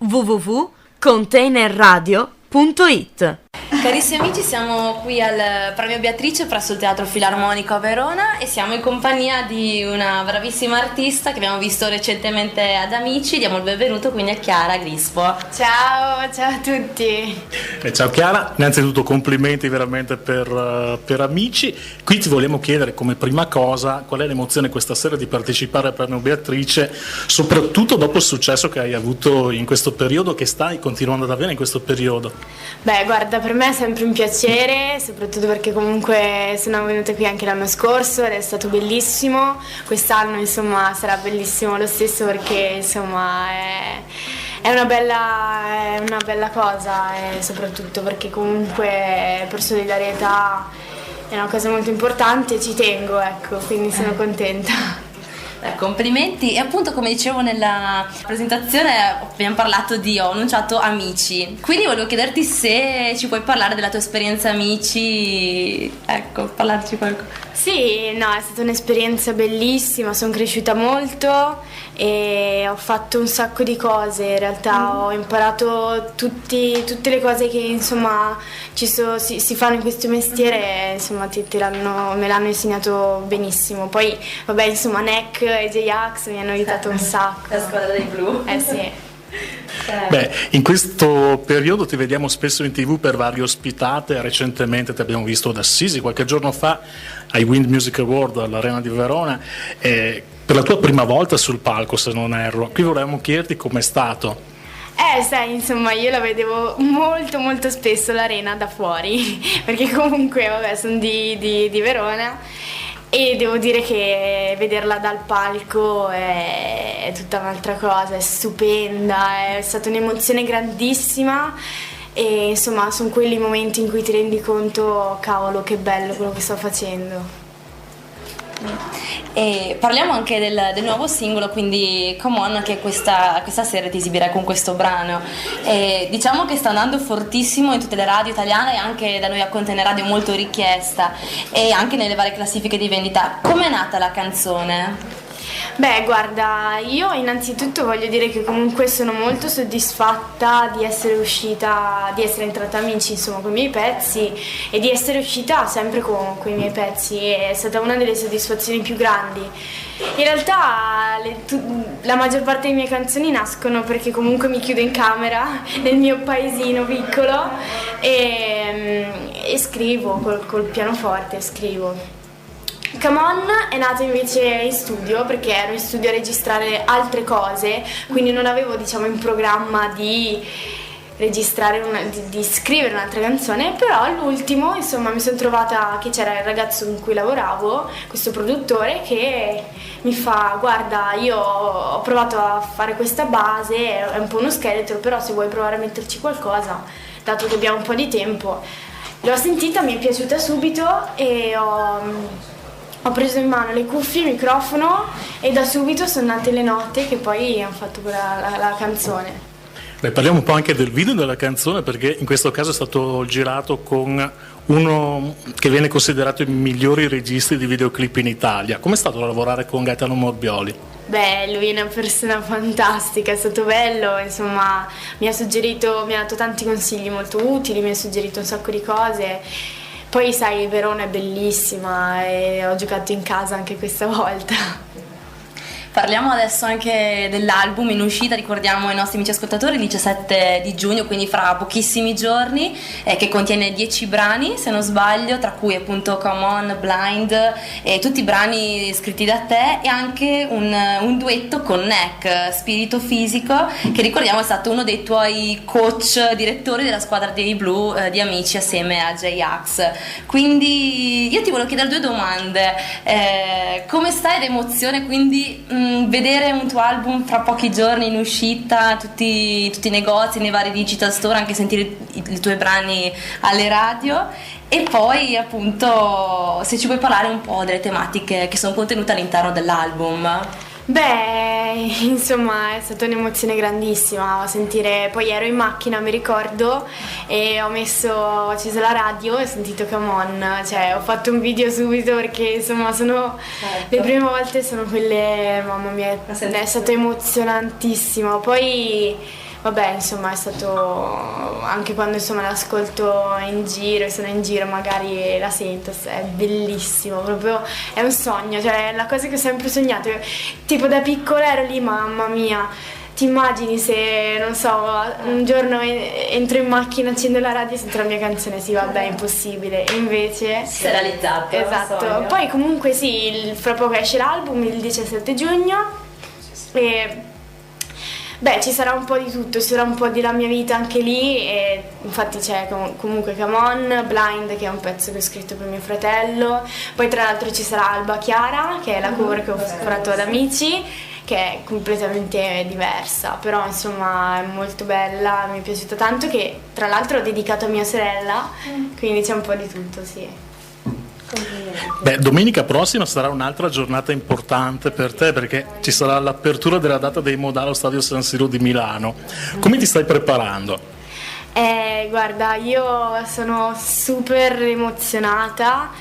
www.containerradio.it. Carissimi amici, siamo qui al Premio Beatrice presso il Teatro Filarmonico a Verona e siamo in compagnia di una bravissima artista che abbiamo visto recentemente ad Amici. Diamo il benvenuto quindi a Chiara Grispo. Ciao a tutti. Ciao Chiara, innanzitutto complimenti veramente per Amici. Qui ti vogliamo chiedere come prima cosa qual è l'emozione questa sera di partecipare al Premio Beatrice, soprattutto dopo il successo che hai avuto in questo periodo, che stai continuando ad avere in questo periodo. Beh, guarda, per me è sempre un piacere, soprattutto perché comunque sono venuta qui anche l'anno scorso ed è stato bellissimo. Quest'anno insomma sarà bellissimo lo stesso perché insomma è una bella cosa, e soprattutto perché comunque per solidarietà è una cosa molto importante e ci tengo, ecco, quindi sono contenta. Complimenti. E appunto, come dicevo nella presentazione, ho annunciato Amici, quindi volevo chiederti se ci puoi parlare della tua esperienza Amici, ecco, parlarci qualcosa. Sì, no, è stata un'esperienza bellissima, sono cresciuta molto e ho fatto un sacco di cose, in realtà ho imparato tutte le cose che insomma si fanno in questo mestiere, insomma me l'hanno insegnato benissimo. Poi vabbè, insomma NEC e J-Ax mi hanno aiutato un sacco. La squadra dei blu. Sì. Beh, in questo periodo ti vediamo spesso in TV per varie ospitate. Recentemente ti abbiamo visto ad Assisi, qualche giorno fa ai Wind Music Award all'Arena di Verona, per la tua prima volta sul palco, se non erro. Qui volevamo chiederti com'è stato. Sai, insomma, io la vedevo molto spesso l'Arena da fuori, perché comunque vabbè, sono di Verona. E devo dire che vederla dal palco è tutta un'altra cosa, è stupenda, è stata un'emozione grandissima e insomma sono quelli momenti in cui ti rendi conto, cavolo, che bello quello che sto facendo. E parliamo anche del nuovo singolo, quindi Come On, che questa sera ti esibirai con questo brano. E diciamo che sta andando fortissimo in tutte le radio italiane e anche da noi a Container Radio molto richiesta e anche nelle varie classifiche di vendita. Com'è nata la canzone? Beh, guarda, io innanzitutto voglio dire che comunque sono molto soddisfatta di essere entrata a Amici, insomma, con i miei pezzi e di essere uscita sempre con i miei pezzi. È stata una delle soddisfazioni più grandi. In realtà la maggior parte delle mie canzoni nascono perché comunque mi chiudo in camera nel mio paesino piccolo e scrivo col pianoforte, scrivo. Come On è nato invece in studio perché ero in studio a registrare altre cose, quindi non avevo in programma di registrare di scrivere un'altra canzone, però all'ultimo insomma mi sono trovata che c'era il ragazzo con cui lavoravo, questo produttore, che mi fa: guarda, io ho provato a fare questa base, è un po' uno scheletro, però se vuoi provare a metterci qualcosa, dato che abbiamo un po' di tempo. L'ho sentita, mi è piaciuta subito e ho preso in mano le cuffie, il microfono e da subito sono nate le note che poi hanno fatto la canzone. Beh, parliamo un po' anche del video della canzone, perché in questo caso è stato girato con uno che viene considerato i migliori registi di videoclip in Italia. Com'è stato lavorare con Gaetano Morbioli? Beh, lui è una persona fantastica, è stato bello, insomma, mi ha dato tanti consigli molto utili, mi ha suggerito un sacco di cose. Poi sai, Verona è bellissima e ho giocato in casa anche questa volta. Parliamo adesso anche dell'album in uscita, ricordiamo ai nostri amici ascoltatori, il 17 di giugno, quindi fra pochissimi giorni, che contiene 10 brani, se non sbaglio, tra cui appunto Come On, Blind, tutti i brani scritti da te e anche un duetto con NEC, Spirito Fisico, che ricordiamo è stato uno dei tuoi coach, direttori della squadra dei blu di Amici assieme a J-Ax. Quindi io ti volevo chiedere due domande, come stai ed emozione quindi vedere un tuo album fra pochi giorni in uscita, tutti i negozi, nei vari digital store, anche sentire i tuoi brani alle radio, e poi appunto se ci puoi parlare un po' delle tematiche che sono contenute all'interno dell'album. Beh, insomma, è stata un'emozione grandissima poi ero in macchina, mi ricordo, e ho acceso la radio e ho sentito Come On, cioè ho fatto un video subito perché insomma le prime volte sono quelle, mamma mia, è stato emozionantissimo. Poi vabbè, insomma, è stato anche quando insomma l'ascolto in giro, sono in giro magari la sento, è bellissimo, proprio è un sogno, cioè è la cosa che ho sempre sognato. Tipo da piccola ero lì, mamma mia, ti immagini se, non so, un giorno entro in macchina, accendo la radio e sento la mia canzone? Sì, vabbè, è impossibile. E invece si è realizzato. Esatto. Poi comunque sì, fra poco esce l'album il 17 giugno e beh, ci sarà un po' di tutto, ci sarà un po' della mia vita anche lì, e infatti c'è comunque Come On, Blind, che è un pezzo che ho scritto per mio fratello, poi tra l'altro ci sarà Alba Chiara, che è la cover che ho fatto ad Amici, che è completamente diversa, però insomma è molto bella, mi è piaciuta tanto, che tra l'altro ho dedicato a mia sorella, quindi c'è un po' di tutto, sì. Beh, domenica prossima sarà un'altra giornata importante per te, perché ci sarà l'apertura della data dei Modà allo Stadio San Siro di Milano. Come ti stai preparando? Guarda, io sono super emozionata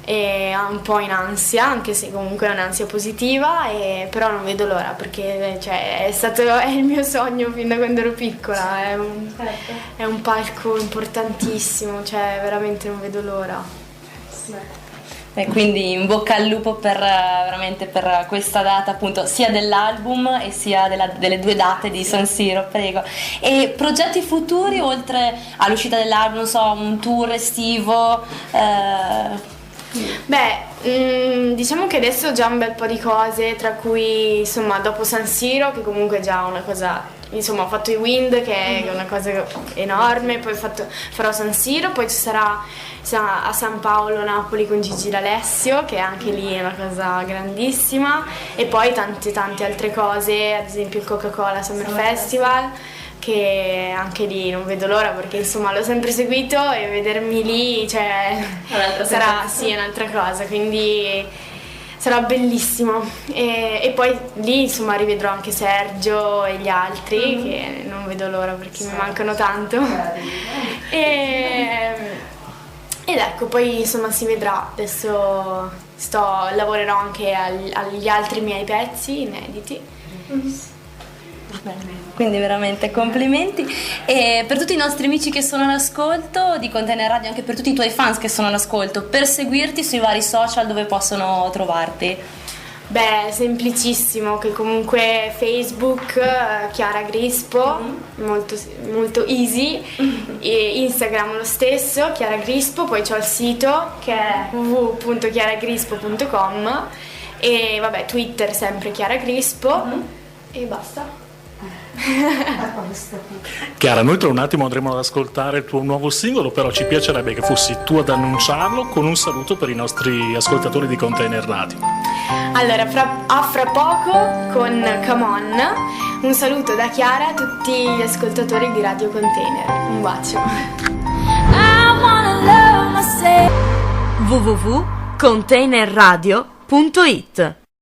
e un po' in ansia, anche se comunque è un'ansia positiva, però non vedo l'ora, perché cioè, è il mio sogno fin da quando ero piccola, è un palco importantissimo, cioè veramente non vedo l'ora. E quindi in bocca al lupo veramente per questa data, appunto, sia dell'album e sia delle 2 date di San Siro, prego. E progetti futuri oltre all'uscita dell'album, non so, un tour estivo? Beh, diciamo che adesso ho già un bel po' di cose, tra cui insomma dopo San Siro, che comunque è già una cosa, insomma ho fatto i Wind, che è una cosa enorme, poi farò San Siro, poi ci sarà a San Paolo, Napoli con Gigi D'Alessio, che anche lì è una cosa grandissima, e poi tante altre cose, ad esempio il Coca-Cola Summer Festival, che anche lì non vedo l'ora, perché insomma l'ho sempre seguito e vedermi lì, cioè sarà un'altra cosa, quindi sarà bellissimo, e poi lì insomma rivedrò anche Sergio e gli altri, che non vedo l'ora perché mi mancano tanto, ed ecco, poi insomma si vedrà. Adesso lavorerò anche agli altri miei pezzi inediti. Quindi veramente complimenti, e per tutti i nostri amici che sono all'ascolto di Container Radio, anche per tutti i tuoi fans che sono all'ascolto, per seguirti sui vari social, dove possono trovarti? Beh, semplicissimo, che comunque Facebook, Chiara Grispo, molto, molto easy, e Instagram lo stesso, Chiara Grispo, poi c'ho il sito che è www.chiaragrispo.com, e vabbè, Twitter sempre Chiara Grispo, e basta. Chiara, noi tra un attimo andremo ad ascoltare il tuo nuovo singolo, però ci piacerebbe che fossi tu ad annunciarlo con un saluto per i nostri ascoltatori di Container Radio. Allora, fra poco con Come On, un saluto da Chiara a tutti gli ascoltatori di Radio Container, un bacio. www.containerradio.it